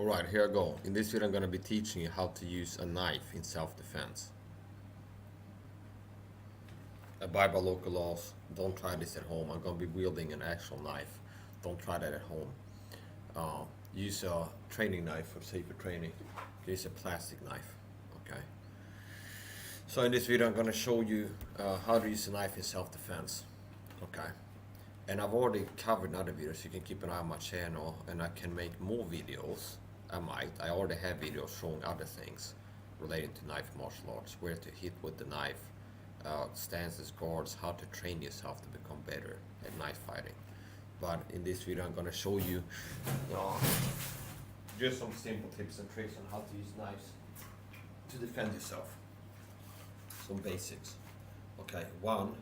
Alright, here I go. In this video I'm going to be teaching you how to use a knife in self-defense. Abide by local laws. Don't try this at home. I'm going to be wielding an actual knife. Don't try that at home. Use a training knife for safer training. Use a plastic knife. Okay. So in this video I'm going to show you how to use a knife in self-defense. Okay. And I've already covered in other videos. You can keep an eye on my channel, and I can make more videos. I already have videos showing other things related to knife martial arts, where to hit with the knife, stances, guards, how to train yourself to become better at knife fighting. But in this video I'm going to show you just some simple tips and tricks on how to use knives to defend yourself. Some basics. Okay, one,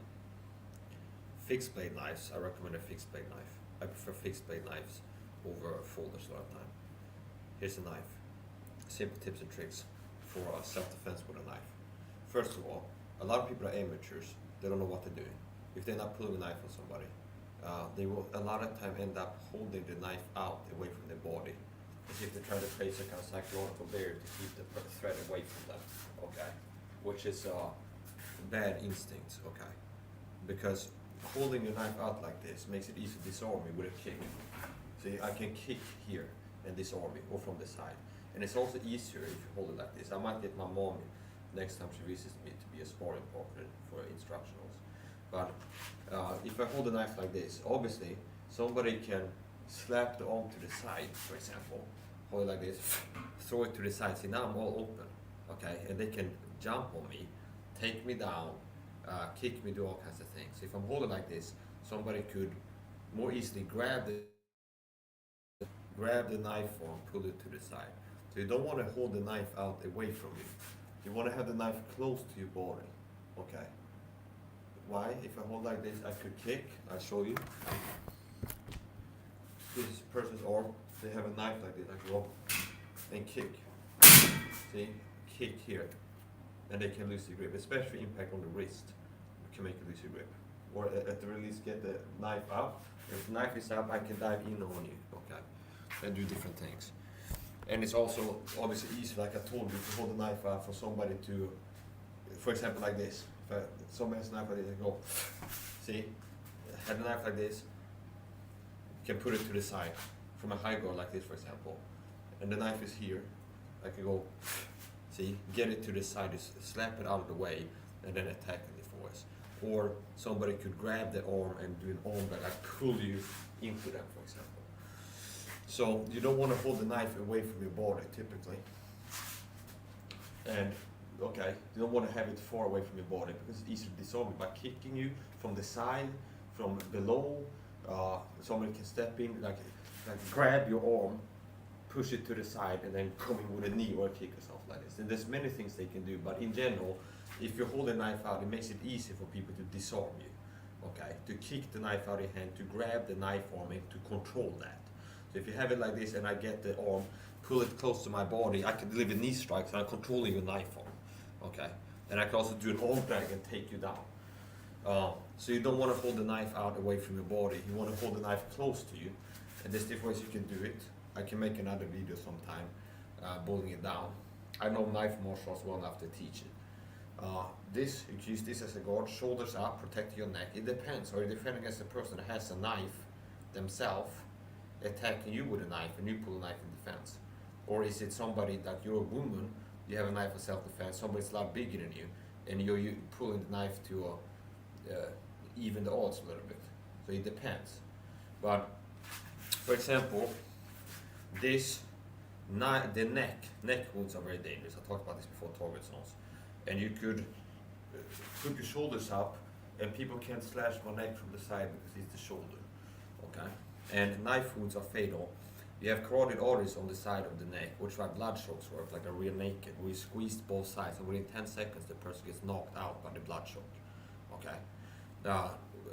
fixed blade knives. I recommend a fixed blade knife. I prefer fixed blade knives over folders a lot of time. Here's a knife. Simple tips and tricks for self-defense with a knife. First of all, a lot of people are amateurs. They don't know what they're doing. If they're not pulling a knife on somebody, they will a lot of time end up holding the knife out away from their body, as if they're trying to place a kind of psychological barrier to keep the threat away from them. Okay, which is bad instincts. Okay, because holding the knife out like this makes it easy to disarm me with a kick. See, I can kick here and disarm me, or from the side. And it's also easier if you hold it like this. I might get my mom next time she visits me to be a sparring partner for instructionals. But if I hold the knife like this, obviously somebody can slap the arm to the side, for example, hold it like this, throw it to the side, see now I'm all open, okay, and they can jump on me, take me down, kick me, do all kinds of things. If I'm holding like this, somebody could more easily grab the knife arm, pull it to the side. So you don't want to hold the knife out away from you. You want to have the knife close to your body. Okay. Why? If I hold like this, I could kick. I'll show you. This person's arm, they have a knife like this. I go and kick. See? Kick here. And they can lose the grip, especially impact on the wrist. It can make you lose your grip. Or at the release, get the knife up. If the knife is up, I can dive in on you. Okay. And do different things. And it's also obviously easy, like I told you, to hold the knife out for somebody to, for example, like this. If somebody has a knife like this, I go, see, have a knife like this, you can put it to the side from a high guard like this, for example. And the knife is here, I can go, see, get it to the side, just slap it out of the way, and then attack in the force. Or somebody could grab the arm and do an arm that like pull you into them, for example. So you don't want to hold the knife away from your body typically. And okay, you don't want to have it far away from your body because it's easy to disarm it by kicking you from the side, from below. Somebody can step in, like grab your arm, push it to the side, and then come in with a knee or a kick or something like this. And there's many things they can do, but in general, if you hold the knife out, it makes it easy for people to disarm you. Okay, to kick the knife out of your hand, to grab the knife arm and to control that. So if you have it like this and I get the arm, pull it close to my body, I can deliver knee strikes and I'm controlling your knife arm. Okay, and I can also do an arm drag and take you down. So you don't want to hold the knife out away from your body. You want to hold the knife close to you. And there's different ways you can do it. I can make another video sometime, pulling it down. I know knife martial arts well enough to teach it. You can use this as a guard, shoulders up, protect your neck. It depends. Are you defending against a person that has a knife themselves, attacking you with a knife and you pull a knife in defense? Or is it somebody that you're a woman, you have a knife for self-defense, somebody's a lot bigger than you, and you're pulling the knife to even the odds a little bit. So it depends. But for example, the neck wounds are very dangerous. I talked about this before, target zones. And you could put your shoulders up and people can't slash my neck from the side because it's the shoulder. Okay? And knife wounds are fatal. You have carotid arteries on the side of the neck, which like blood shocks work, like a rear naked. We squeezed both sides, and within 10 seconds the person gets knocked out by the blood shock. Okay?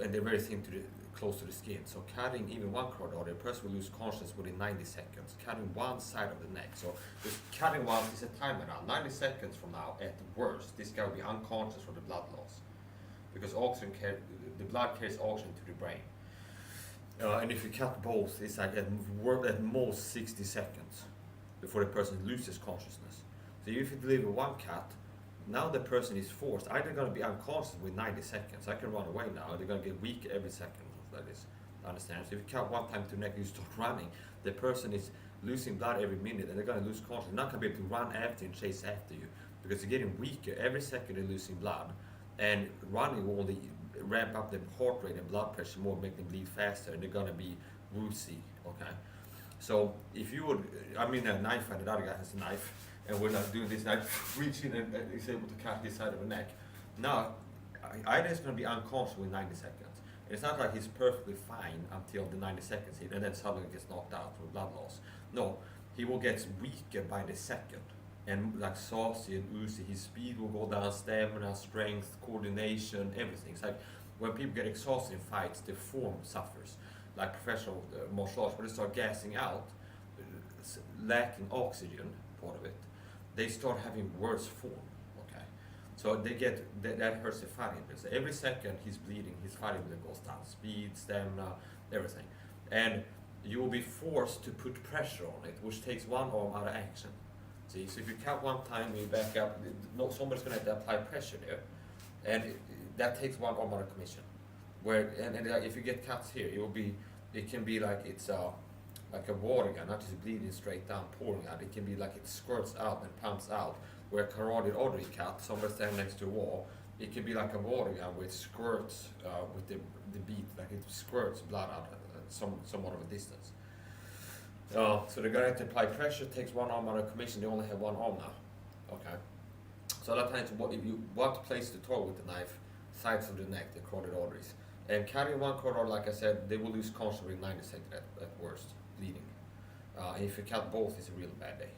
And they're very thin close to the skin. So cutting even one carotid artery, a person will lose consciousness within 90 seconds. Cutting one side of the neck. So just cutting one is a timer now. 90 seconds from now, at worst, this guy will be unconscious from the blood loss. Because the blood carries oxygen to the brain. And if you cut both, it's like at most 60 seconds before the person loses consciousness. So if you deliver one cut, now the person is forced, either going to be unconscious with 90 seconds, I can run away now, they're going to get weaker every second, like this, understand? So if you cut one time to the neck, you start running, the person is losing blood every minute, and they're going to lose consciousness, they're not going to be able to run after you and chase after you, because they're getting weaker, every second they're losing blood, and running will only ramp up the heart rate and blood pressure more, make them bleed faster, and they're going to be woozy, okay? So if you would, I mean a knife fight, the other guy has a knife, and we're not doing this knife, reach in and is able to cut his side of the neck. Now, either is going to be unconscious with 90 seconds. It's not like he's perfectly fine until the 90 seconds hit and then suddenly gets knocked out with blood loss. No, he will get weaker by the second. And like saucy and oozy, his speed will go down, stamina, strength, coordination, everything. It's like when people get exhausted in fights, the form suffers. Like professional martial arts, when they start gassing out, lacking oxygen, part of it, they start having worse form, okay? So they get, that hurts the fighting ability. So every second he's bleeding, his fighting ability goes down, speed, stamina, everything. And you will be forced to put pressure on it, which takes one arm out of action. See, so if you cut one time and you back up, somebody's going to have to apply pressure there, and that takes one arm out of commission. Where, and if you get cuts here, it can be like it's like a water gun, not just bleeding straight down, pouring out. It can be like it squirts out and pumps out. Where a carotid artery cut, somebody standing next to a wall, it can be like a water gun where it squirts with the beat, like it squirts blood out at somewhat of a distance. So they're going to have to apply pressure, takes one arm out of commission, they only have one arm now. Okay. So a lot of times, if you want to place the tool with the knife, sides of the neck, the carotid arteries. And cutting one carotid artery, like I said, they will lose consciousness in 90 seconds at worst, bleeding. If you cut both, it's a real bad day.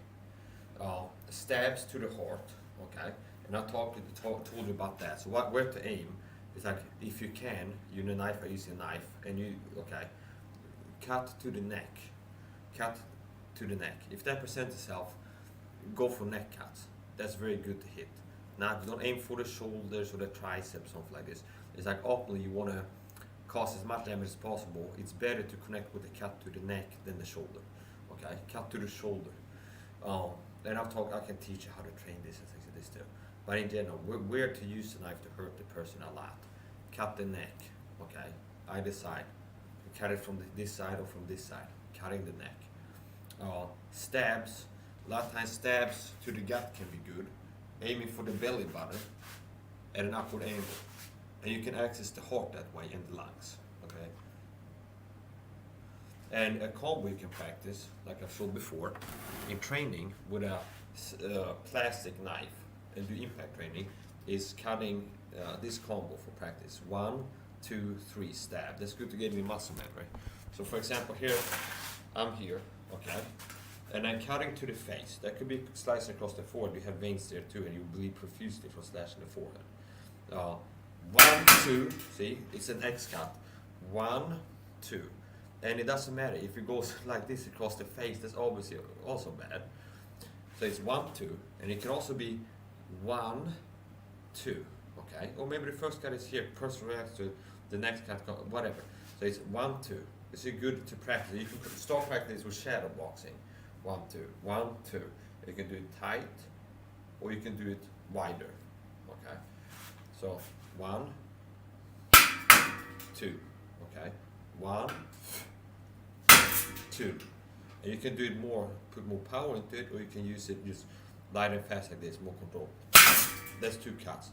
Stabs to the heart, okay? And I told you about that. So where to aim is like, if you can, you need a knife, I use a knife, and you, okay, cut to the neck. Cut to the neck. If that presents itself, go for neck cuts. That's very good to hit. Now, you don't aim for the shoulders or the triceps, something like this. It's like optimally you want to cause as much damage as possible. It's better to connect with the cut to the neck than the shoulder. Okay, cut to the shoulder. Then I can teach you how to train this and things like this too. But in general, where to use the knife to hurt the person a lot. Cut the neck, okay, either side. You cut it from this side or from this side. Cutting the neck. Stabs, a lot of times stabs to the gut can be good. Aiming for the belly button at an upward angle. And you can access the heart that way and the lungs, okay? And a combo you can practice, like I've showed before, in training with a plastic knife and do impact training, is cutting this combo for practice. 1, 2, 3 stab. That's good to get in muscle memory. So for example here, I'm here, okay? And I'm cutting to the face. That could be slicing across the forehead. You have veins there too, and you bleed profusely from slashing the forehead. 1, 2, see, it's an X cut. 1, 2. And it doesn't matter if it goes like this across the face, that's obviously also bad. So it's 1, 2, and it can also be 1, 2, okay? Or maybe the first cut is here, person reacts to the next cut, whatever. So it's 1, 2. It's good to practice. You can start practicing with shadow boxing. 1, 2, 1, 2. You can do it tight, or you can do it wider, okay? So 1, 2, okay? 1, 2. And you can do it more, put more power into it, or you can use it just light and fast like this, more control. That's 2 cuts.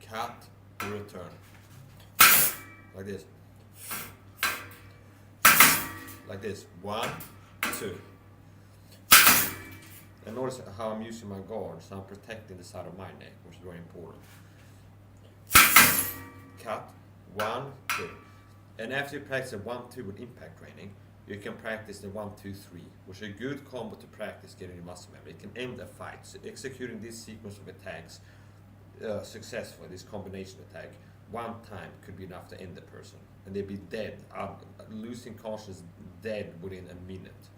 Cut, return. Like this. Like this. 1, 2. And notice how I'm using my guard, so I'm protecting the side of my neck, which is very important. Cut, 1, 2. And after you practice the 1, 2 with impact training, you can practice the 1, 2, 3, which is a good combo to practice getting your muscle memory. You can end the fight. So executing this sequence of attacks successfully, this combination attack, one time could be enough to end the person. And they'd be dead, losing consciousness, dead within a minute.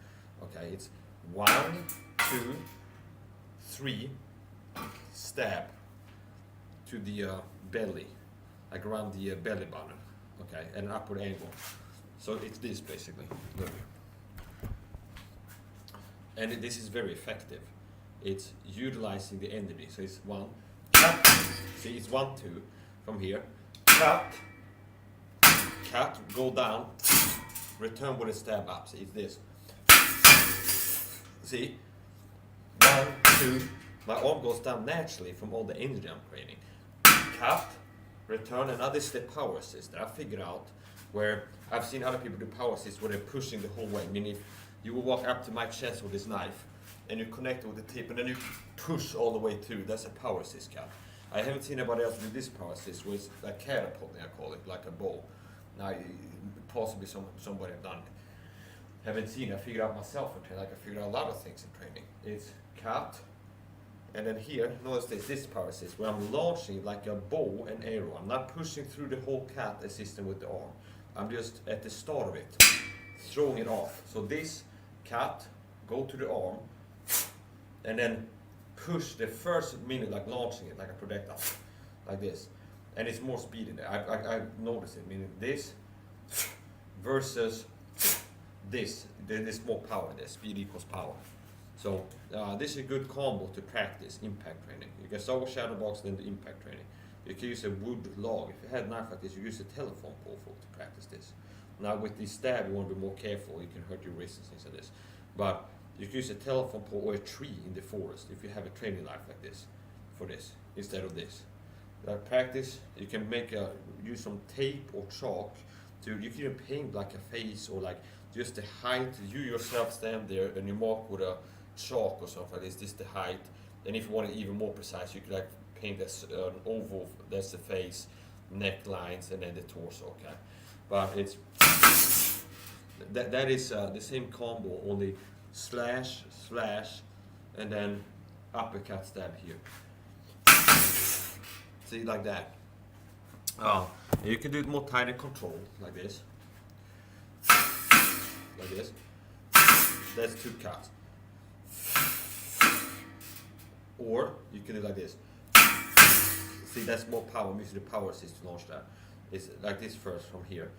Okay, it's 1, 2, 3, stab to the belly, like around the belly button, okay, at an upward angle. So it's this basically. Look. and this is very effective. It's utilizing the energy. So it's one, cut, see it's 1, 2, from here, cut, cut, go down, return with a stab up, see it's this. See, 1, 2, my arm goes down naturally from all the energy I'm creating. Cut, return, and now this is the power assist that I figured out, where I've seen other people do power assist where they're pushing the whole way. I mean, if you will walk up to my chest with this knife and you connect it with the tip and then you push all the way through, that's a power assist cut. I haven't seen anybody else do this power assist, where it's like catapulting, I call it, like a bow. Now, possibly somebody have done it. Haven't seen it, I figured out myself in training, like I figured out a lot of things in training. It's cut, and then here, notice this power assist, where I'm launching like a bow and arrow. I'm not pushing through the whole cut assisting with the arm. I'm just at the start of it, throwing it off. So this cut, go to the arm, and then push the first minute, like launching it like a projectile, like this. And it's more speed in there. I noticed it, meaning this versus this. There's more power there. Speed equals power. So this is a good combo to practice impact training. You can start with shadow box, then the impact training. You can use a wood log. If you had a knife like this, you use a telephone pole to practice this. Now with the stab, you want to be more careful. You can hurt your wrist and things like this. But you can use a telephone pole or a tree in the forest if you have a training knife like this for this instead of this. Practice. You can use some tape or chalk to. You can even paint like a face or like just the height. You yourself stand there and you mark with a chalk or something like this. This is the height. And if you want it even more precise, you could like paint an oval. That's the face, necklines, and then the torso. Okay, but it's that is the same combo, only slash, and then uppercut stab here. See, like that. You can do it more tight and controlled, like this. Like this. That's 2 cuts. Or you can do it like this. See, that's more power. I'm using the power assist to launch that. It's like this first from here.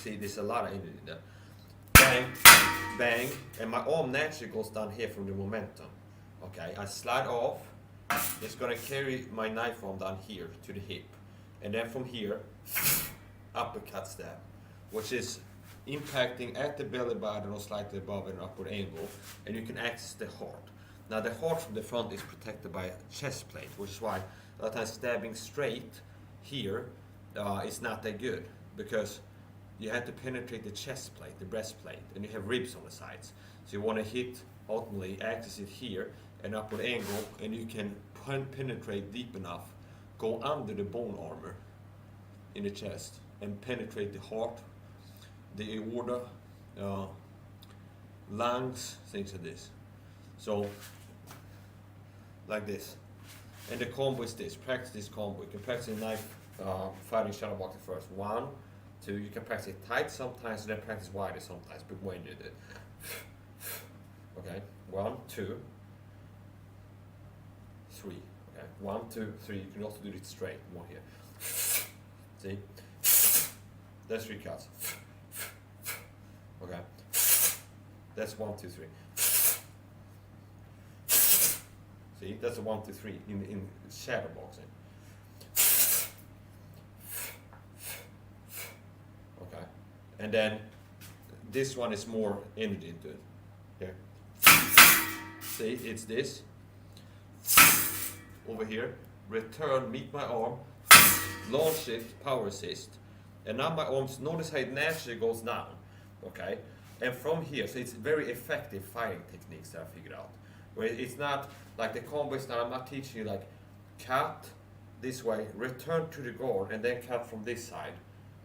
See, there's a lot of energy in there. Bang, bang, and my arm naturally goes down here from the momentum. Okay, I slide off. It's gonna carry my knife arm down here to the hip, and then from here, uppercut stab, which is impacting at the belly button or slightly above an upward angle, and you can access the heart. Now the heart from the front is protected by a chest plate, which is why a lot of times stabbing straight here is not that good, because you have to penetrate the chest plate, the breastplate, and you have ribs on the sides. So you want to hit, ultimately, access it here, an upward angle, and you can penetrate deep enough, go under the bone armor in the chest, and penetrate the heart, the aorta, lungs, things like this. So, like this. And the combo is this. Practice this combo. You can practice a knife fighting shadow boxing first. 1, 2. You can practice it tight sometimes, and then practice wider sometimes. But when you do it, okay. 1, 2, 3. Okay. 1, 2, 3. You can also do it straight. More here. See? That's 3 cuts. Okay. That's 1, 2, 3. See, that's a 1, 2, 3 in shadow boxing. Okay, and then this one is more energy into it. Here, see, it's this. Over here, return, meet my arm, launch it, power assist, and now my arms. Notice how it naturally goes down. Okay, and from here, so it's very effective fighting techniques that I figured out. Where it's not like the combo is not, I'm not teaching you like cut this way, return to the guard, and then cut from this side,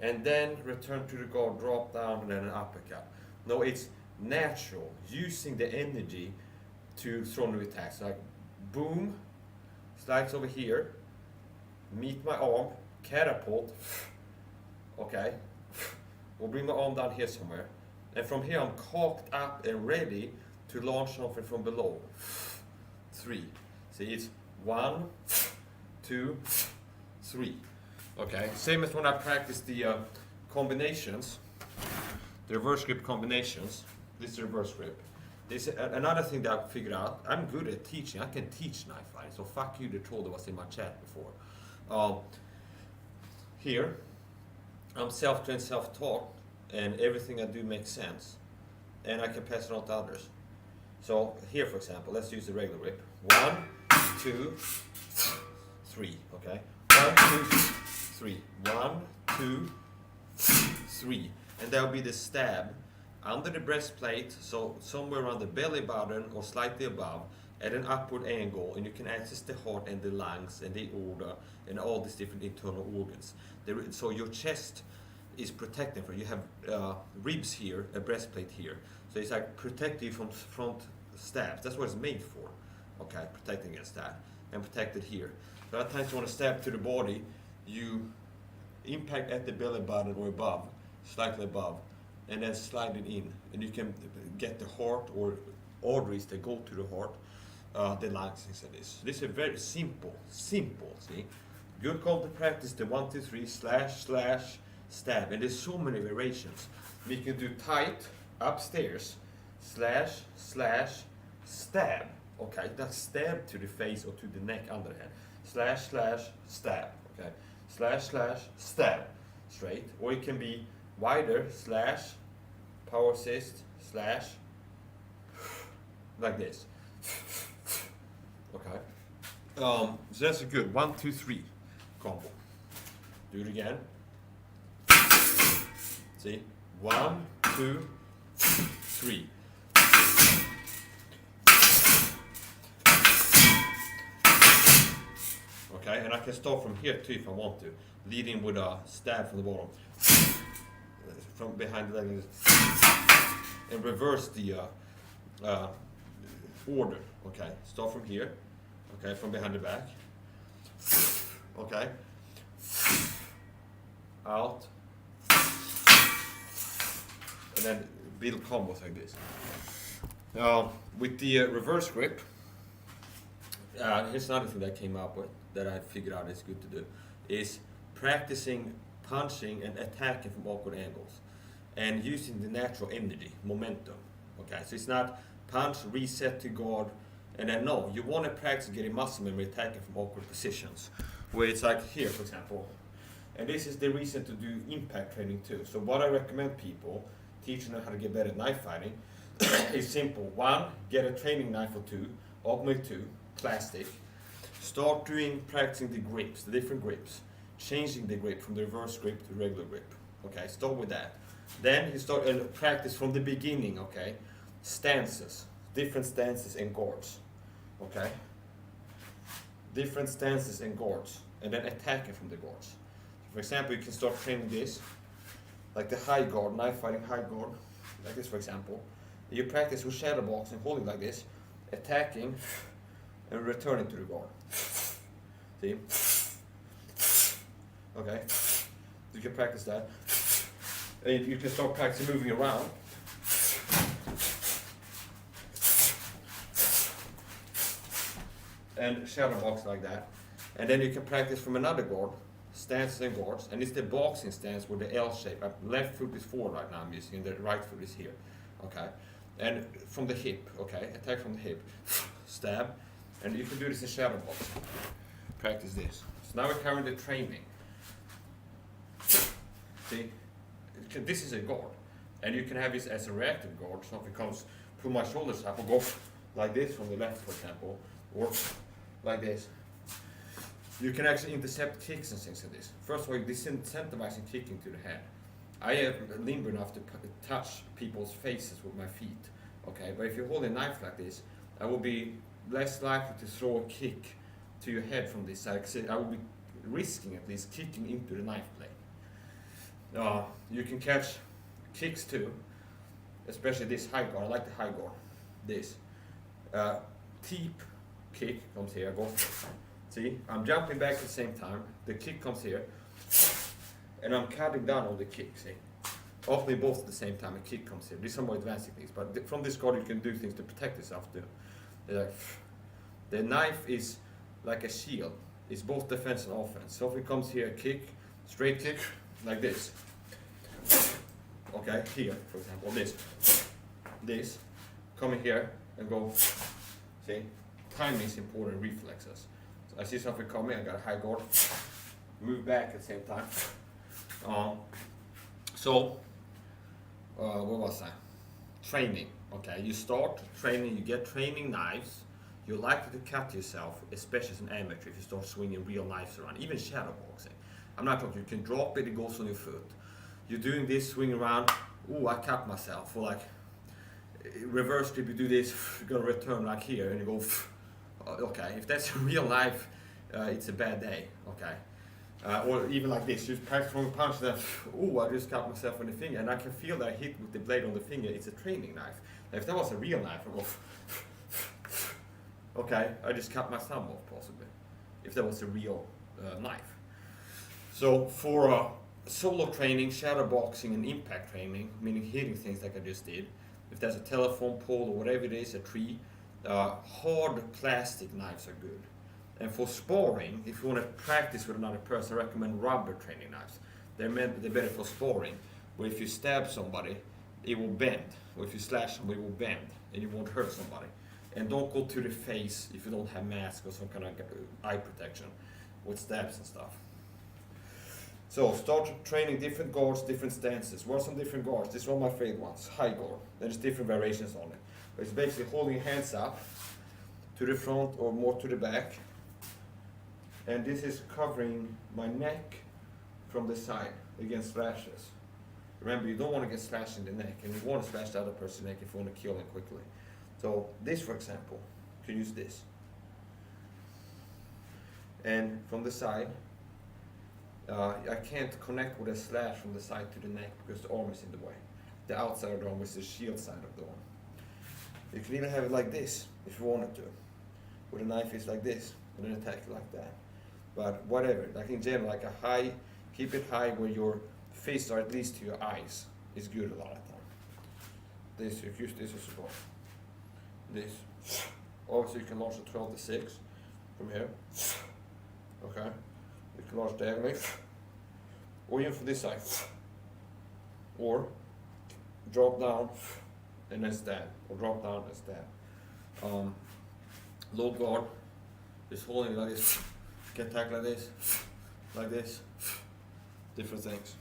and then return to the guard, drop down, and then an uppercut. No, it's natural, using the energy to throw new attacks. Like boom, slides over here, meet my arm, catapult, okay, we'll bring my arm down here somewhere, and from here I'm cocked up and ready to launch something from below. 3. See, it's 1, 2, 3. Okay, same as when I practice the combinations, the reverse grip combinations. This is reverse grip. This another thing that I figured out. I'm good at teaching. I can teach knife fighting. So fuck you, the troll that was in my chat before. Here, I'm self-trained, self-taught, and everything I do makes sense, and I can pass it on to others. So here, for example, let's use the regular grip. 1, 2, 3. Okay. 1, 2, 3. 1, 2, 3, and that will be the stab under the breastplate, so somewhere around the belly button or slightly above, at an upward angle, and you can access the heart and the lungs and the aorta and all these different internal organs. So your chest is protected. You have ribs here, a breastplate here, so it's like protect you from front stabs. That's what it's made for. Okay, protecting against that, and protected here. So at times you want to stab to the body, you impact at the belly button or above, slightly above, and then slide it in, and you can get the heart or arteries that go to the heart, the lungs, things like this. This is very simple, see? Good call to practice the 1, 2, 3 / stab, and there's so many variations. We can do tight, upstairs, / stab, okay? That's stab to the face or to the neck, underhand, / stab, okay? / stab, straight, or it can be wider, / power assist, / like this. Okay. So that's a good 1, 2, 3 combo. Do it again. See? 1, 2, 3. Okay, and I can start from here too if I want to. Lead in with a stab from the bottom. From behind the leg, and reverse the order. Okay, start from here. Okay, from behind the back. Okay, out, and then build combos like this. With the reverse grip, here's another thing that I came up with that I figured out is good to do, is practicing punching and attacking from awkward angles and using the natural energy, momentum. Okay, so it's not punch, reset to guard, and then no, you want to practice getting muscle memory attacking from awkward positions, where it's like here, for example. And this is the reason to do impact training too. So what I recommend people teaching them how to get better at knife fighting is simple. 1, get a training knife or 2, ultimately 2, plastic. Start practicing the grips, the different grips, changing the grip from the reverse grip to the regular grip. Okay, start with that. Then you start and practice from the beginning. Okay, stances, different stances and guards. Okay, different stances and guards, and then attacking from the guards. So for example, you can start training this, like the high guard, knife fighting high guard, like this for example. You practice with shadow boxing, holding like this, attacking, and returning to the guard. See? Okay, you can practice that. And you can start practicing moving around. And shadow box like that. And then you can practice from another guard, stances and guards. And it's the boxing stance with the L shape. Left foot is forward right now I'm using, and the right foot is here. Okay. And from the hip, okay, attack from the hip. Stab. And you can do this in shadow box. Practice this. So now we're covering the training. See? This is a guard. And you can have this as a reactive guard. So if it comes, pull my shoulders up, or go like this from the left, for example, or like this. You can actually intercept kicks and things like this. First of all, you're disincentivizing kicking to the head. I am limber enough to touch people's faces with my feet. Okay, but if you hold a knife like this, I will be less likely to throw a kick to your head from this side. I will be risking at least kicking into the knife blade. You can catch kicks too, especially this high guard. I like the high guard. This teep kick comes here. I go. See, I'm jumping back at the same time. The kick comes here, and I'm cutting down on the kick. See, often both at the same time. A kick comes here. These are more advanced techniques, but from this guard you can do things to protect yourself too. Like, the knife is like a shield. It's both defense and offense. So if it comes here, kick, straight kick, like this. Okay, here, for example, this. come in here and go, see, timing is important, reflexes. So I see something coming, I got a high guard, move back at the same time. What was that? Training, okay, you start training, you get training knives, you're likely to cut yourself, especially as an amateur, if you start swinging real knives around, even shadow boxing. I'm not talking, you can drop it, it goes on your foot. You're doing this, swing around, ooh, I cut myself, or like, reverse grip, you do this, you're gonna return like here, and you go, okay, if that's a real knife, it's a bad day, okay. Or even like this, you practice from a punch that, ooh, I just cut myself on the finger, and I can feel that I hit with the blade on the finger, it's a training knife. Now, if that was a real knife, I go, okay, I just cut my thumb off, possibly, if that was a real knife. So for solo training, shadow boxing, and impact training, meaning hitting things like I just did, if there's a telephone pole or whatever it is, a tree, hard plastic knives are good. And for sparring, if you want to practice with another person, I recommend rubber training knives. They're better for sparring, where if you stab somebody, it will bend, or if you slash somebody, it will bend, and you won't hurt somebody. And don't go to the face if you don't have mask or some kind of eye protection with stabs and stuff. So start training different guards, different stances. What are some different guards? This is one of my favorite ones, high guard. There's different variations on it. But it's basically holding your hands up to the front or more to the back. And this is covering my neck from the side against slashes. Remember, you don't want to get slashed in the neck, and you want to slash the other person's neck if you want to kill him quickly. So this, for example, you can use this. And from the side, I can't connect with a slash from the side to the neck because the arm is in the way. The outside of the arm is the shield side of the arm. You can even have it like this if you wanted to, where the knife is like this, and then attack it like that. But whatever, like in general, like a high, keep it high where your fists are at least to your eyes is good a lot of time. This, you can use this as a guard. This. Also you can launch a 12 to 6 from here. Okay. You can launch diagonally. Or even from this side. Or drop down and then stab. Or drop down and stab. Low guard. Just holding it like this. Can attack like this, different things.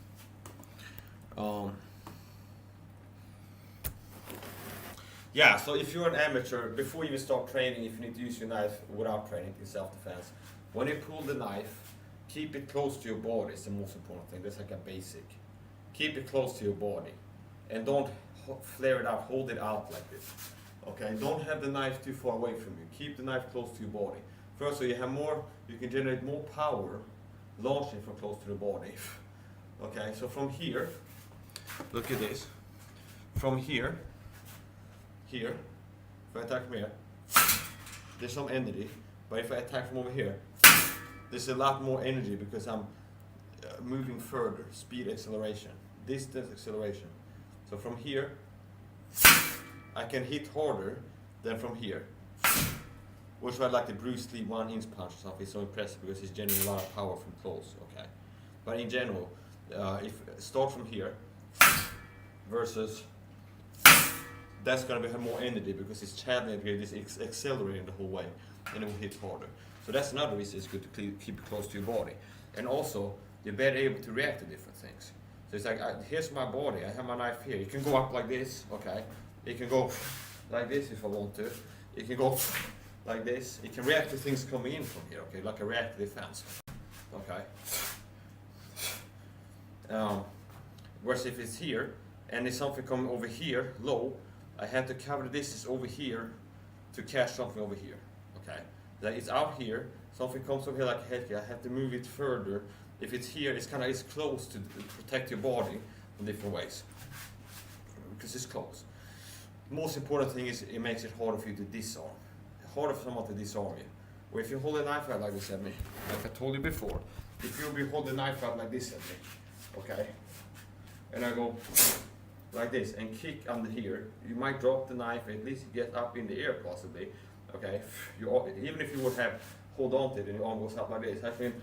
Yeah, so if you're an amateur, before you even start training, if you need to use your knife without training in self-defense, when you pull the knife, keep it close to your body is the most important thing. That's like a basic. Keep it close to your body, and don't flare it out, hold it out like this. Okay, don't have the knife too far away from you. Keep the knife close to your body. First, so you have more, you can generate more power launching from close to the body. Okay, so from here, look at this. From here, if I attack from here, there's some energy. But if I attack from over here, there's a lot more energy because I'm moving further. Speed acceleration, distance acceleration. So from here, I can hit harder than from here. Which I like the Bruce Lee 1-inch punch or something. It's so impressive because it's generating a lot of power from close. Okay, but in general, if start from here versus that's going to have more energy because it's channeling here, this accelerating the whole way, and it will hit harder. So that's another reason it's good to keep it close to your body, and also you're better able to react to different things. So it's like here's my body. I have my knife here. You can go up like this. Okay, you can go like this if I want to. You can go like this. It can react to things coming in from here, okay, like a reactive defense, okay. Whereas if it's here, and if something coming over here, low, I have to cover the distance over here to catch something over here, okay. That it's out here, something comes over here like a headgear, I have to move it further. If it's here, it's close to protect your body in different ways, because it's close. Most important thing is it makes it harder for you to disarm. Harder for someone to disarm you. Or if you hold a knife out like this at me, like I told you before, if you'll be holding a knife out like this at me, okay, and I go like this and kick under here, you might drop the knife, at least get up in the air possibly, okay, even if you would have hold on to it and your arm goes up like this, I can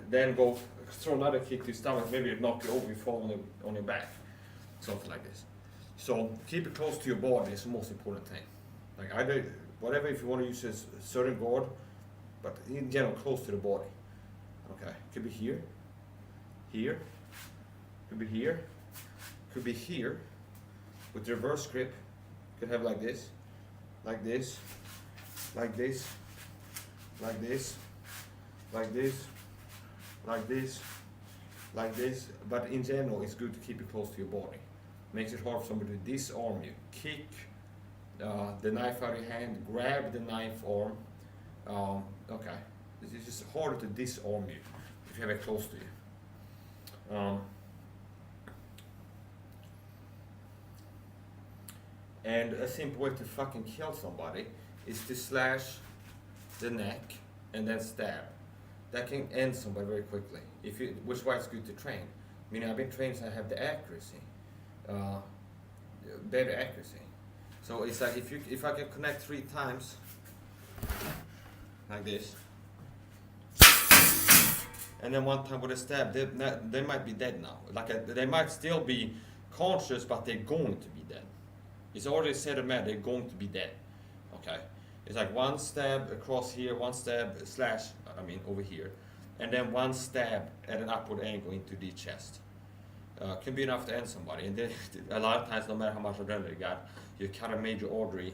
then go throw another kick to your stomach, maybe it knock you over, you fall on your back, something like this. So keep it close to your body is the most important thing. Like either whatever, if you want to use a certain guard, but in general close to the body. Okay, could be here, here, could be here, could be here. With reverse grip, you could have like this, like this, like this, like this, like this, like this, like this. But in general, it's good to keep it close to your body. Makes it hard for somebody to disarm you. Kick the knife out of your hand, grab the knife arm. Okay, it's just harder to disarm you if you have it close to you. And a simple way to fucking kill somebody is to slash the neck and then stab. That can end somebody very quickly. Which is why it's good to train. I mean, I've been trained so I have the accuracy, better accuracy. So it's like if I can connect 3 times, like this, and then 1 time with a stab, they might be dead now. They might still be conscious, but they're going to be dead. It's already said man, they're going to be dead. Okay, it's like 1 stab across here, 1 stab slash, over here, and then 1 stab at an upward angle into the chest. Can be enough to end somebody. And then, a lot of times, no matter how much adrenaline you got, you cut a major artery,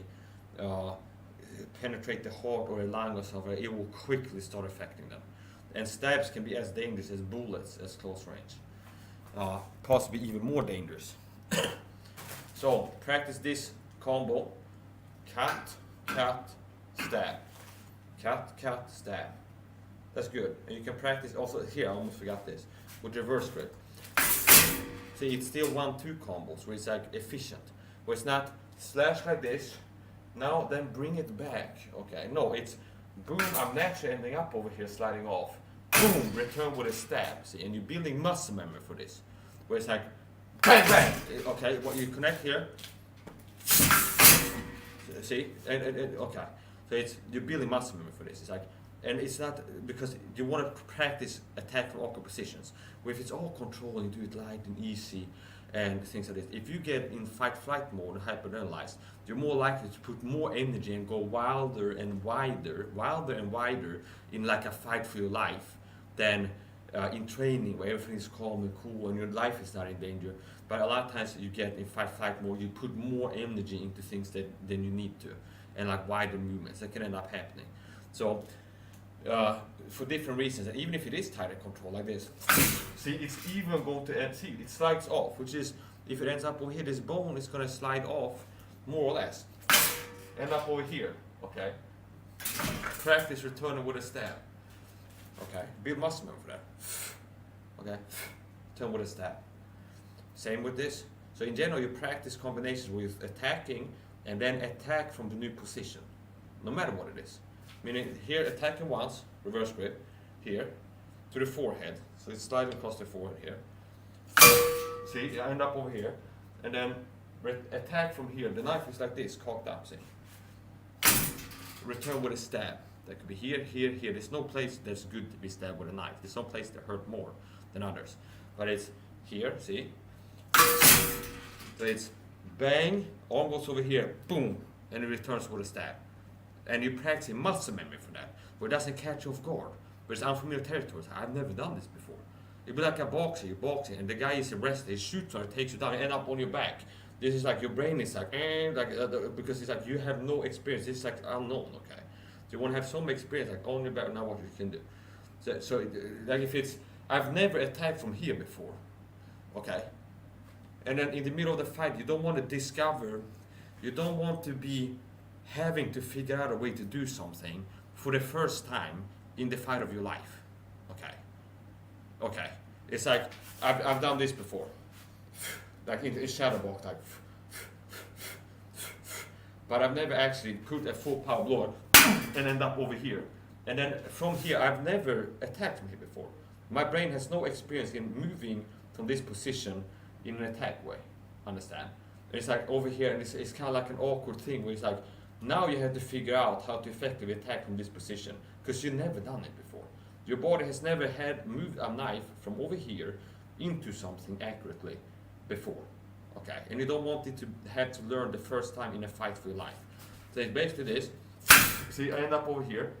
penetrate the heart or a lung or something, it will quickly start affecting them. And stabs can be as dangerous as bullets at close range. Possibly even more dangerous. So practice this combo: cut, cut, stab, cut, cut, stab. That's good. And you can practice also here. I almost forgot this with reverse grip. See, it's still 1-2 combos where it's like efficient, where it's not slash like this. Now then bring it back. Okay, no, it's boom. I'm naturally ending up over here, sliding off. Boom, return with a stab. See, and you're building muscle memory for this, where it's like bang, bang. Okay, what you connect here. See, and okay, so you're building muscle memory for this. It's like, and it's not because you want to practice attack from awkward positions. Where if it's all control and you do it light and easy and things like this. If you get in fight-flight mode and hyperadrenalized, you're more likely to put more energy and go wilder and wider in like a fight for your life than in training where everything is calm and cool and your life is not in danger. But a lot of times you get in fight-flight mode, you put more energy into things than you need to, and like wider movements that can end up happening. So for different reasons, and even if it is tighter control like this, see, it's even going to end, see, it slides off, which is, if it ends up over here, this bone is going to slide off, more or less, end up over here, okay? Practice returning with a stab, okay? Build muscle memory for that, okay? Turn with a stab. Same with this. So in general, you practice combinations with attacking and then attack from the new position, no matter what it is. Meaning here, attacking once, reverse grip, here, to the forehead. So it's sliding across the forehead here. See, I end up over here. And then attack from here. The knife is like this, cocked up, see. Return with a stab. That could be here, here, here. There's no place that's good to be stabbed with a knife. There's some place that hurt more than others. But it's here, see. So it's bang, arm goes over here, boom, and it returns with a stab. And you practice muscle memory for that, where it doesn't catch you off guard, where it's unfamiliar territory. I've never done this before. It'd be like a boxer, you're boxing, and the guy is a wrestler, he shoots or takes you down, and end up on your back. This is like your brain is like, because it's like you have no experience. This is like unknown, okay? So you want to have some experience, like only better now what you can do. So like if it's, I've never attacked from here before, okay? And then in the middle of the fight, you don't want to discover, you don't want to be having to figure out a way to do something for the first time in the fight of your life. Okay. It's like I've done this before, like in shadow box, like, but I've never actually put a full power blow and end up over here. And then from here, I've never attacked from here before. My brain has no experience in moving from this position in an attack way. Understand? It's like over here, and it's kind of like an awkward thing where it's like, now you have to figure out how to effectively attack from this position because you've never done it before. Your body has never had moved a knife from over here into something accurately before. Okay, and you don't want it to have to learn the first time in a fight for your life. So it's basically this. See, I end up over here.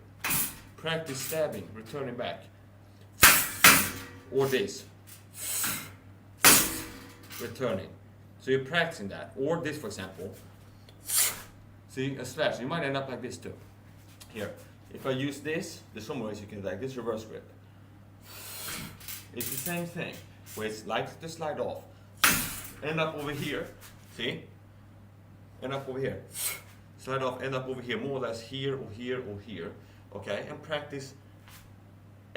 Practice stabbing, returning back. Or this. Returning. So you're practicing that. Or this, for example. See, a slash. You might end up like this too. Here. If I use this, there's some ways you can do like this reverse grip. It's the same thing. Where it's like to slide off. End up over here. See? End up over here. Slide off, end up over here. More or less here or here or here. Okay? And practice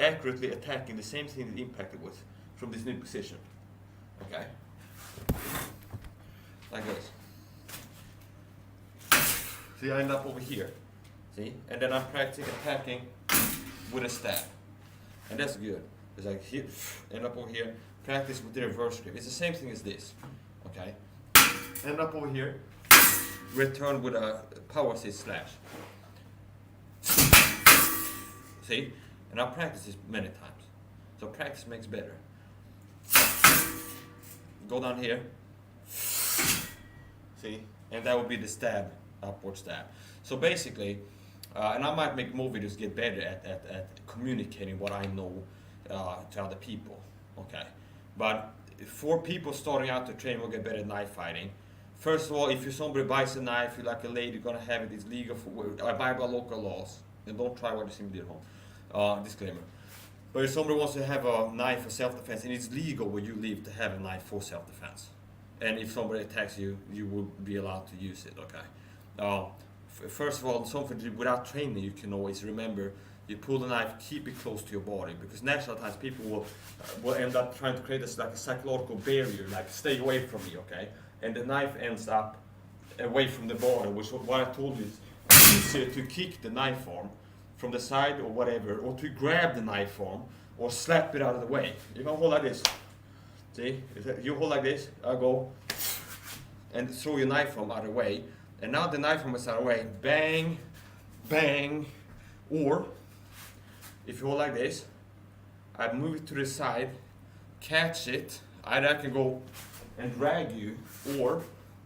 accurately attacking the same thing that impacted with from this new position. Okay? Like this. See, I end up over here. See? And then I'm practicing attacking with a stab. And that's good. It's like here, end up over here. Practice with the reverse grip. It's the same thing as this. Okay? End up over here. Return with a power assist slash. See? And I'll practice this many times. So practice makes better. Go down here. See? And that would be the stab, upward stab. So basically, and I might make more videos get better at communicating what I know to other people. Okay? But for people starting out to train will get better at knife fighting, first of all, if somebody buys a knife, you're like a lady, you're gonna have it, it's legal I buy by local laws. And don't try what you see me do at home. Disclaimer. But if somebody wants to have a knife for self-defense, and it's legal where you live to have a knife for self-defense. And if somebody attacks you, you will be allowed to use it, okay? First of all, something without training you can always remember, you pull the knife, keep it close to your body, because natural times people will end up trying to create this like a psychological barrier, like stay away from me, okay? And the knife ends up away from the body, which what I told you is easier to kick the knife arm from the side or whatever, or to grab the knife arm or slap it out of the way. You can hold like this. See, you hold like this, I go and throw your knife arm out of the way, and now the knife arm is out of the way, bang, bang, or if you hold like this, I move it to the side, catch it, either I can go and drag you, or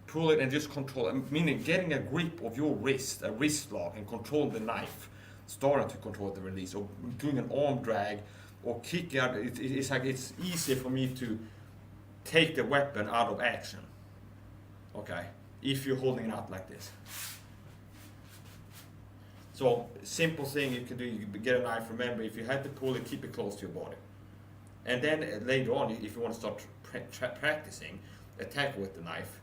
pull it and just control, meaning getting a grip of your wrist, a wrist lock, and control the knife, starting to control the release, or doing an arm drag, or kicking out. It's like it's easier for me to take the weapon out of action, okay, if you're holding it out like this. So, simple thing you can do, you can get a knife, remember, if you have to pull it, keep it close to your body. And then later on, if you want to start practicing attack with the knife,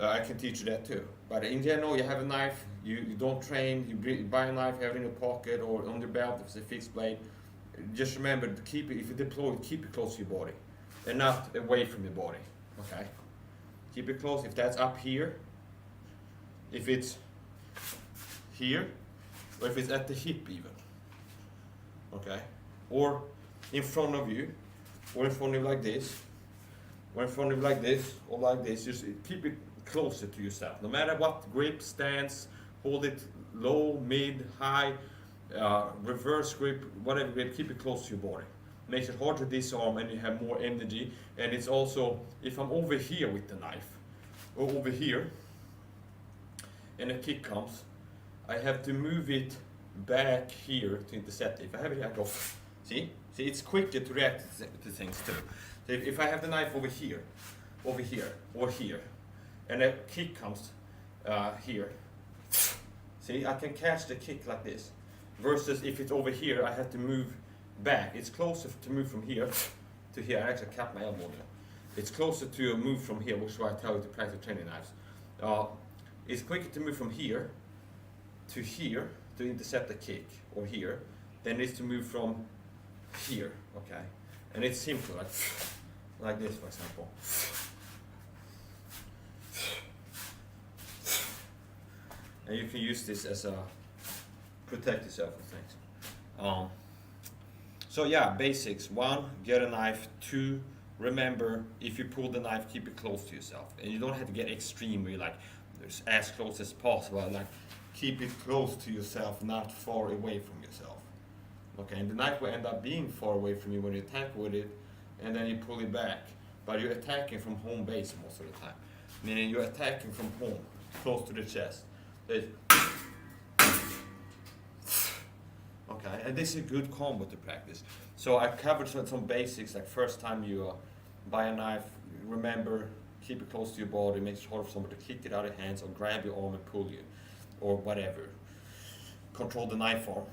I can teach you that too. But in general, you have a knife, you don't train, you buy a knife, have it in your pocket or on your belt if it's a fixed blade. Just remember to keep it, if you deploy it, keep it close to your body and not away from your body, okay? Keep it close. If that's up here, if it's here, or if it's at the hip even, okay? Or in front of you, or in front of you like this, or in front of you like this, or like this. Just keep it closer to yourself. No matter what grip, stance, hold it low, mid, high, reverse grip, whatever grip, keep it close to your body. Makes it hard to disarm and you have more energy. And it's also, if I'm over here with the knife, or over here, and a kick comes, I have to move it back here to intercept it. If I have it here, I go, see, it's quicker to react to things too. So if I have the knife over here, or here, and a kick comes here, see, I can catch the kick like this. Versus if it's over here, I have to move back. It's closer to move from here to here. I actually cut my elbow there. It's closer to move from here, which is why I tell you to practice training knives. It's quicker to move from here to intercept the kick, or here, than it is to move from here, okay? And it's simple, like this, for example. And you can use this as a protect yourself from things. So yeah, basics. 1, get a knife. 2, remember, if you pull the knife, keep it close to yourself. And you don't have to get extreme, where you're like, as close as possible. Like, keep it close to yourself, not far away from yourself. Okay, and the knife will end up being far away from you when you attack with it, and then you pull it back. but you're attacking from home base most of the time. Meaning you're attacking from home, close to the chest. Okay, and this is a good combo to practice. So I covered some basics, like first time you buy a knife, remember, keep it close to your body, make it hard for someone to kick it out of your hands or grab your arm and pull you, or whatever. Control the knife arm.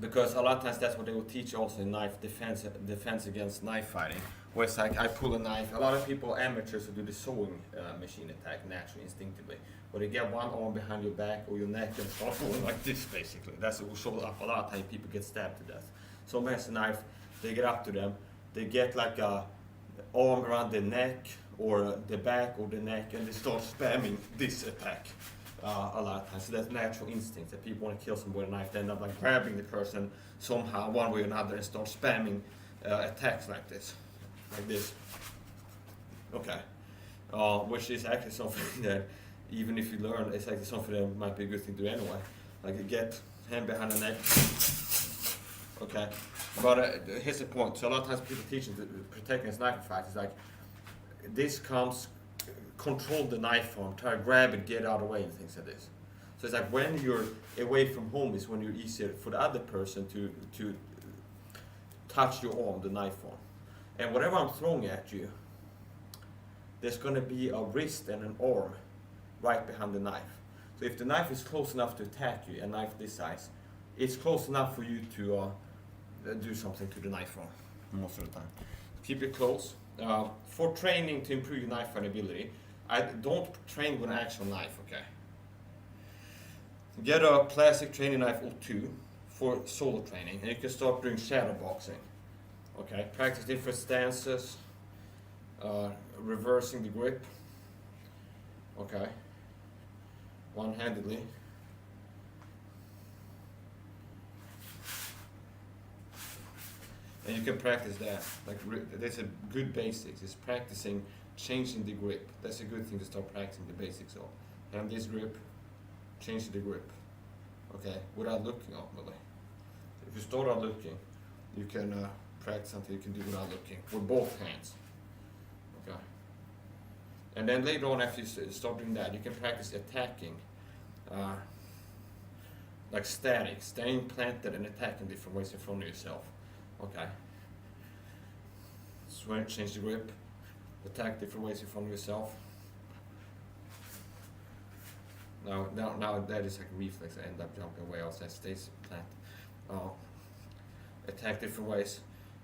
Because a lot of times that's what they will teach also in knife defense against knife fighting. Where it's like I pull a knife. A lot of people, amateurs, who do the sewing machine attack naturally, instinctively. Where they get one arm behind your back or your neck and start pulling like this basically. That's what shows up a lot of times. People get stabbed to death. Someone has a knife, they get up to them, they get like a arm around the neck or the back or the neck, and they start spamming this attack. A lot of times. So that's natural instinct that people want to kill someone with a knife. They end up like grabbing the person somehow, one way or another, and start spamming attacks like this. Okay. Which is actually something that, even if you learn, it's actually something that might be a good thing to do anyway. Like you get hand behind the neck. Okay. But here's the point. So a lot of times people teaching protecting his knife fight is like, this comes, control the knife arm, try to grab it, get out of the way, and things like this. So it's like when you're away from home is when you're easier for the other person to touch your arm, the knife arm. And whatever I'm throwing at you, there's going to be a wrist and an arm right behind the knife. So if the knife is close enough to attack you, a knife this size, it's close enough for you to do something to the knife arm most of the time. Keep it close. For training to improve your knife fighting ability, I don't train with an actual knife, okay? Get a plastic training knife or two for solo training, and you can start doing shadow boxing. Okay, practice different stances, reversing the grip. Okay, one-handedly. And you can practice that. Like that's a good basics. It's practicing changing the grip. That's a good thing to start practicing the basics of. Have this grip, change the grip. Okay, without looking ultimately. If you start out looking, you can practice something you can do without looking with both hands. Okay. And then later on, after you start doing that, you can practice attacking, like static, staying planted and attacking different ways in front of yourself. Okay. Swing, change the grip, attack different ways in front of yourself. Now that is like a reflex. I end up jumping way outside, stays planted. Attack different ways.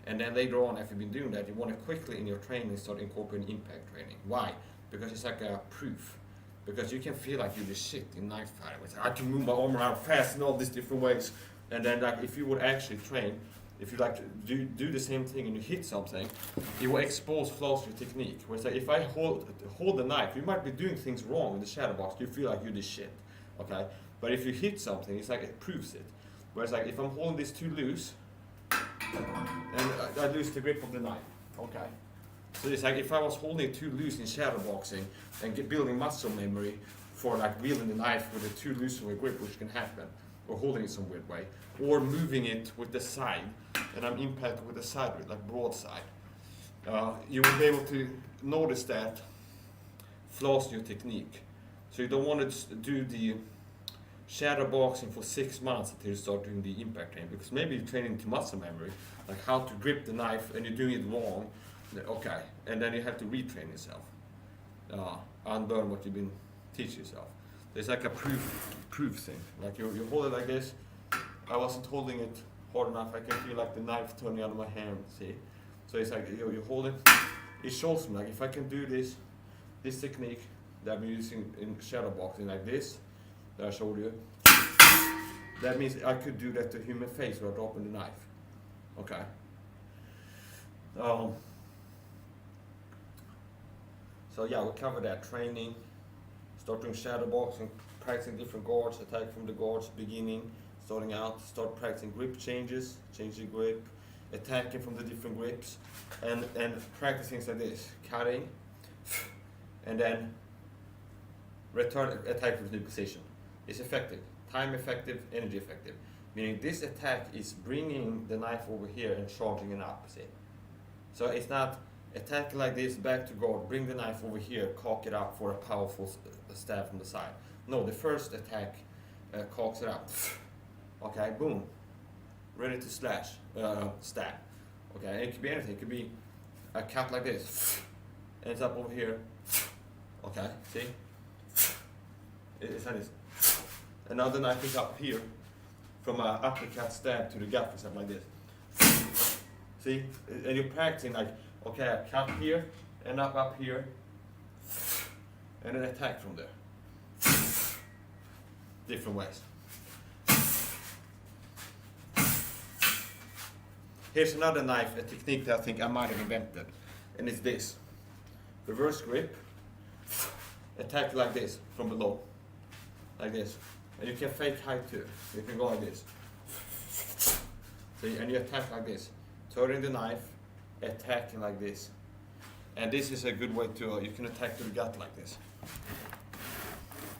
And then later on, after you've been doing that, you want to quickly in your training start incorporating impact training. Why? Because it's like a proof. Because you can feel like you're the shit in knife fighting. I can move my arm around fast in all these different ways. And then like if you would actually train, if you like to do the same thing and you hit something, it will expose flaws in your technique. Where it's like if I hold the knife, you might be doing things wrong in the shadow box. You feel like you're the shit. Okay? But if you hit something, it's like it proves it. Whereas like if I'm holding this too loose, and I lose the grip of the knife. Okay. So it's like if I was holding it too loose in shadow boxing and building muscle memory for like wielding the knife with a too loose of a grip, which can happen, or holding it some weird way, or moving it with the side, and I'm impacted with the side, with like broadside, you will be able to notice that flaws in your technique. So you don't want to do the shadow boxing for 6 months until you start doing the impact training, because maybe you're training to muscle memory, like how to grip the knife, and you're doing it wrong. Okay, and then you have to retrain yourself, unlearn what you've been teaching yourself. There's like a proof thing. Like you hold it like this. I wasn't holding it hard enough. I can feel like the knife turning out of my hand. See, so it's like you hold it. It shows me like if I can do this technique that I'm using in shadow boxing like this, that I showed you. That means I could do that to human face without dropping the knife. Okay. So yeah, we'll cover that training, start doing shadow boxing, practicing different guards, attack from the guards, beginning, starting out, start practicing grip changes, change the grip, attacking from the different grips, and practice things like this, cutting, and then return attack from the new position. It's effective, time effective, energy effective, meaning this attack is bringing the knife over here and charging it up, see? So it's not attack like this, back to guard, bring the knife over here, cock it up for a powerful stab from the side. No, the first attack cocks it up. Okay, boom. Ready to slash, stab. Okay, it could be anything. It could be a cut like this. Ends up over here. Okay, see? It's like this. Another knife is up here. From an uppercut stab to the gut, or something like this. See? And you're practicing like, okay, I cut here, and up here, and an attack from there. Different ways. Here's another knife, a technique that I think I might have invented, and it's this. Reverse grip, attack like this, from below, like this. And you can fake height too, you can go like this. See, and you attack like this, turning the knife, attacking like this. And this is a good way to, you can attack to the gut like this.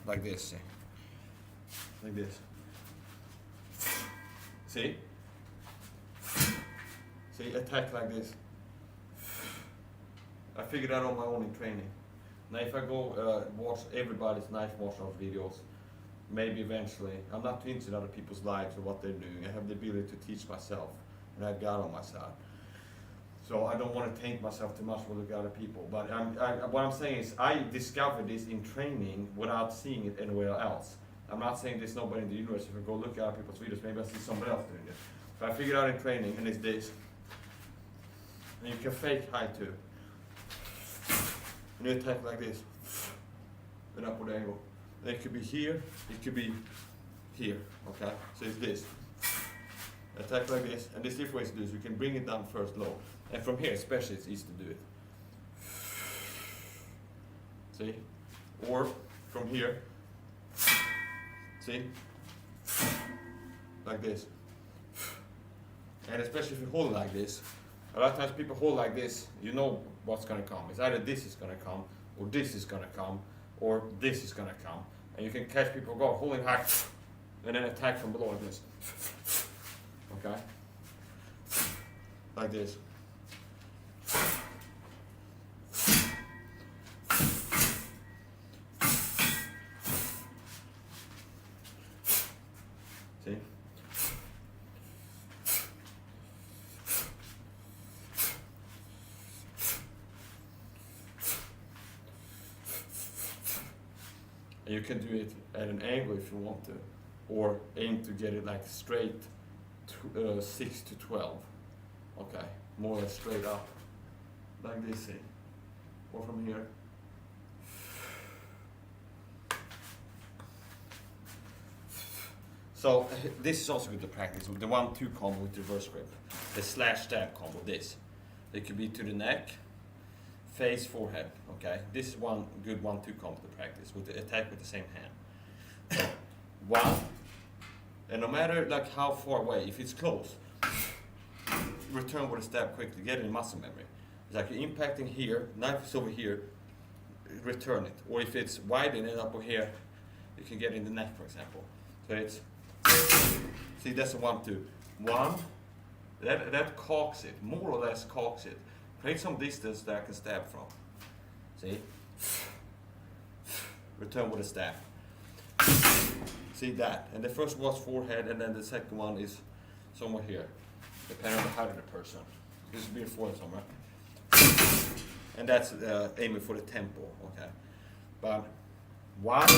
Like this, see. Like this. See? See, attack like this. I figured out on my own in training. Now if I go watch everybody's knife martial arts videos, maybe eventually, I'm not too interested in other people's lives or what they're doing. I have the ability to teach myself, and I have God on my side. So I don't want to taint myself too much with the other people. But what I'm saying is I discovered this in training without seeing it anywhere else. I'm not saying there's nobody in the universe. If I go look at other people's videos, maybe I see somebody else doing it. But I figured out in training, and it's this. And you can fake high too. And you attack like this. An upward angle. And it could be here, it could be here, okay? So it's this. Attack like this, and there's different ways to do this. You can bring it down first low. And from here especially it's easy to do it. See? Or from here, see? Like this. And especially if you hold it like this, a lot of times people hold like this, you know what's gonna come. It's either this is gonna come, or this is gonna come, or this is gonna come. And you can catch people go holding high, and then attack from below like this. Okay? Like this. See? And you can do it at an angle if you want to, or aim to get it like straight to, 6 to 12. Okay, more or less straight up, like this, see? Or from here. So this is also good to practice with the 1-2 combo with reverse grip, the slash stab combo. This, it could be to the neck, face, forehead. Okay, this is one good 1-2 combo to practice with the attack with the same hand. So 1, and no matter like how far away, if it's close, return with a stab quickly, get it in muscle memory. It's like you're impacting here, knife is over here, return it. Or if it's wide and end up over here, you can get in the neck, for example. So it's, see, that's a 1-2. 1, that cocks it, more or less cocks it. Create some distance that I can stab from. See? Return with a stab. See that? And the first was forehead, and then the second one is somewhere here, depending on the height of the person. This would be a forehead somewhere. And that's aiming for the temple, okay? But 1,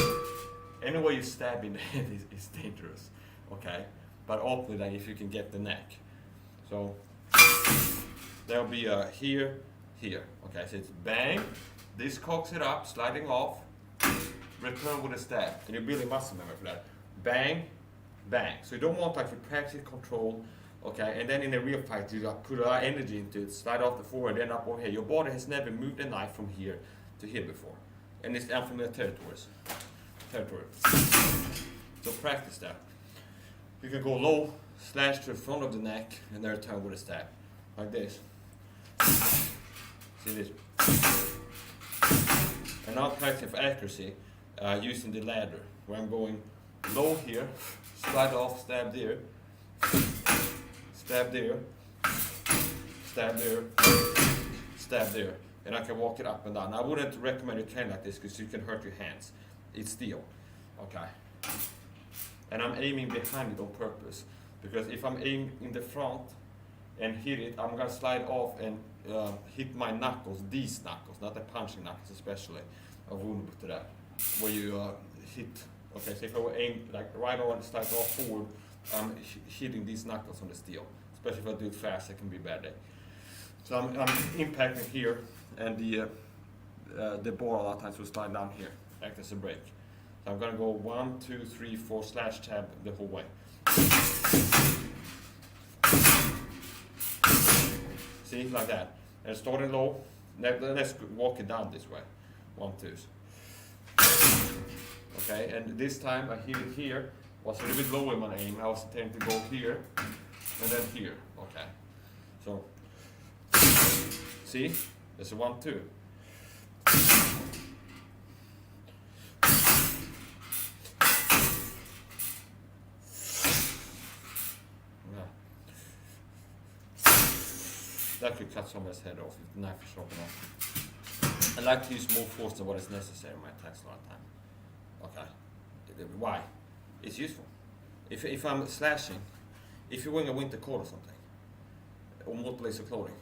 anywhere you stab in the head is dangerous, okay? But hopefully, like, if you can get the neck. So there'll be a here, okay? So it's bang, this cocks it up, sliding off, return with a stab, and you're building muscle memory for that. Bang, bang. So you don't want like you practice control, okay? And then in a real fight, you put a lot of energy into it, slide off the forehead, end up over here. Your body has never moved a knife from here to here before, and it's unfamiliar territory. So practice that. You can go low, slash to the front of the neck, and then return with a stab, like this. See this? And now practicing for accuracy, using the ladder, where I'm going low here, slide off, stab there, stab there, stab there, stab there, and I can walk it up and down. I wouldn't recommend you train like this because you can hurt your hands. It's steel, okay? And I'm aiming behind it on purpose, because if I'm aiming in the front and hit it, I'm gonna slide off and hit my knuckles, these knuckles, not the punching knuckles especially. I'm vulnerable to that, where you hit. Okay, so if I were aim like right on, slide off forward, I'm hitting these knuckles on the steel. Especially if I do it fast, it can be a bad day. So I'm impacting here, and the ball a lot of times will slide down here, act as a brake. So I'm gonna go 1, 2, 3, 4 slash tab the whole way. See, like that. And starting low, let's walk it down this way. 1, 2. Okay, and this time I hit it here, was a little bit lower in my aim. I was intending to go here, and then here, okay. So, see, there's a 1, 2. That could cut someone's head off if the knife is sharp enough. I like to use more force than what is necessary in my attacks a lot of time. Okay. Why? It's useful. If I'm slashing, if you're wearing a winter coat or something, or multiple layer clothing,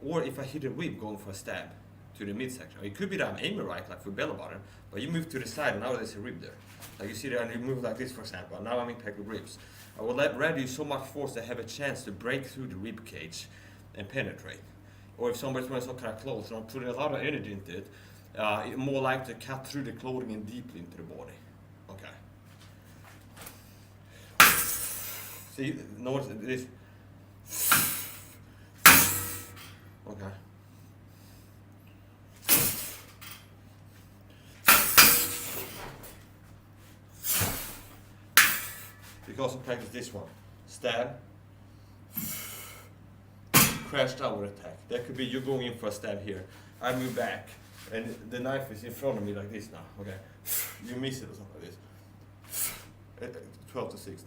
or if I hit a rib going for a stab to the midsection, it could be that I'm aiming right, like for belly button, but you move to the side and now there's a rib there. Like you see there, and you move like this, for example, and now I'm impacting ribs. I would rather use so much force to have a chance to break through the rib cage and penetrate. Or if somebody's wearing some kind of clothes and I'm putting a lot of energy into it, it's more likely to cut through the clothing and deeply into the body. Okay. See, notice this. Okay. You can also practice this one. Stab. Crash down with attack. That could be you going in for a stab here. I move back, and the knife is in front of me like this now. Okay, you miss it or something like this. 12 to 6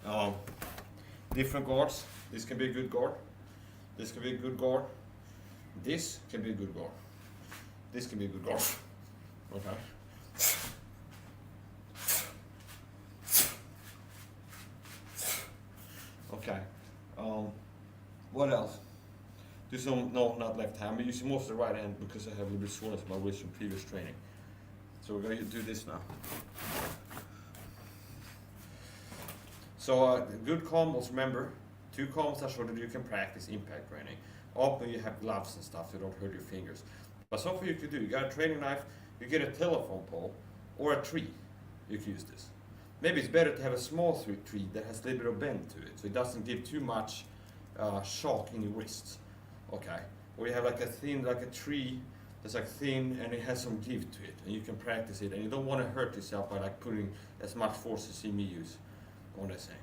down. Different guards. This can be a good guard. This can be a good guard. This can be a good guard. This can be a good guard. Okay. Okay. What else? Do some, no, not left hand. I'm using most of the right hand because I have a little bit soreness in my wrist from previous training. So we're going to do this now. So good combos, remember, 2 combos are sure that you can practice impact training. Often you have gloves and stuff so you don't hurt your fingers. But something you could do, you got a training knife, you get a telephone pole or a tree, you can use this. Maybe it's better to have a small tree that has a little bit of bend to it, so it doesn't give too much shock in your wrists. Okay, or you have like a thin, like a tree that's like thin and it has some give to it, and you can practice it, and you don't want to hurt yourself by like putting as much force as you see me use on this thing.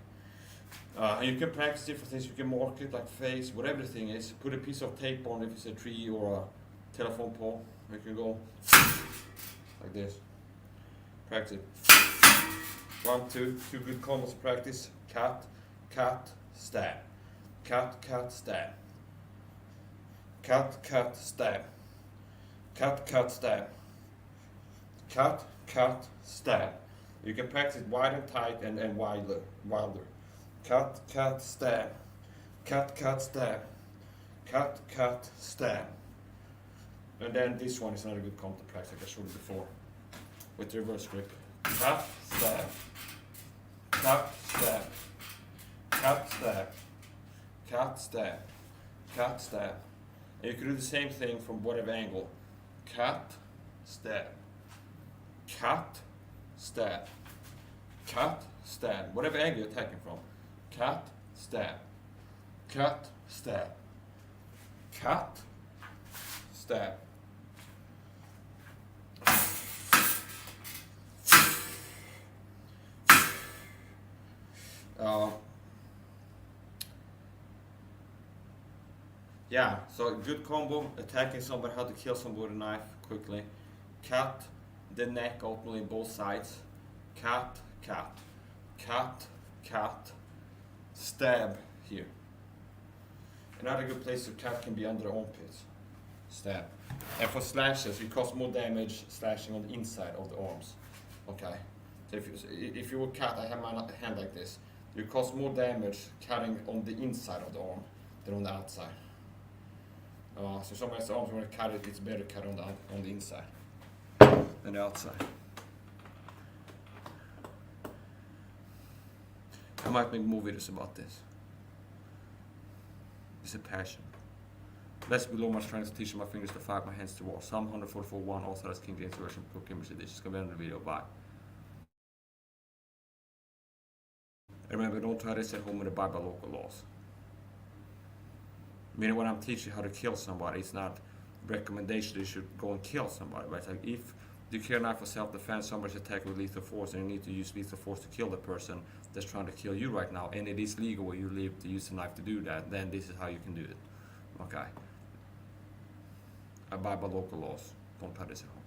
And you can practice different things. You can mark it like face, whatever the thing is. Put a piece of tape on if it's a tree or a telephone pole. You can go like this. Practice it. 1, 2, 2 good combos. Practice. Cut, cut, stab. Cut, cut, stab. Cut, cut, stab. Cut, cut, stab. Cut, cut, stab. You can practice wide and tight and wilder. Cut, cut, stab. Cut, cut, stab. Cut, cut, stab. And then this one is another good combo to practice, like I showed you before, with the reverse grip. Cut, stab. Cut, stab. Cut, stab. Cut, stab. Cut, stab. And you can do the same thing from whatever angle. Cut, stab. Cut, stab. Cut, stab. Whatever angle you're attacking from. Cut, stab. Cut, stab. Cut, stab. Yeah, so a good combo, attacking somebody, how to kill somebody with a knife quickly. Cut the neck openly both sides. Cut, cut. Cut, cut. Stab here. Another good place to cut can be under the armpits. Stab. And for slashes, you cause more damage slashing on the inside of the arms. Okay. So if you will cut, I have my hand like this. You cause more damage cutting on the inside of the arm than on the outside. So somebody's arms when I cut it, it's better cut on the inside than the outside. I might make more videos about this. It's a passion. Let's below my strength to teach my fingers to fight, my hands to war. Psalm 144:1, authorized King James Version, Book Image Edition. Ska vi ändra video, bye. And remember, don't try this at home and abide by local laws. Meaning when I'm teaching how to kill somebody, it's not recommendation that you should go and kill somebody. But it's like if you carry a knife for self-defense, somebody's attacking with lethal force, and you need to use lethal force to kill the person that's trying to kill you right now, and it is legal where you live to use a knife to do that, then this is how you can do it. Okay. Abide by local laws. Don't try this at home.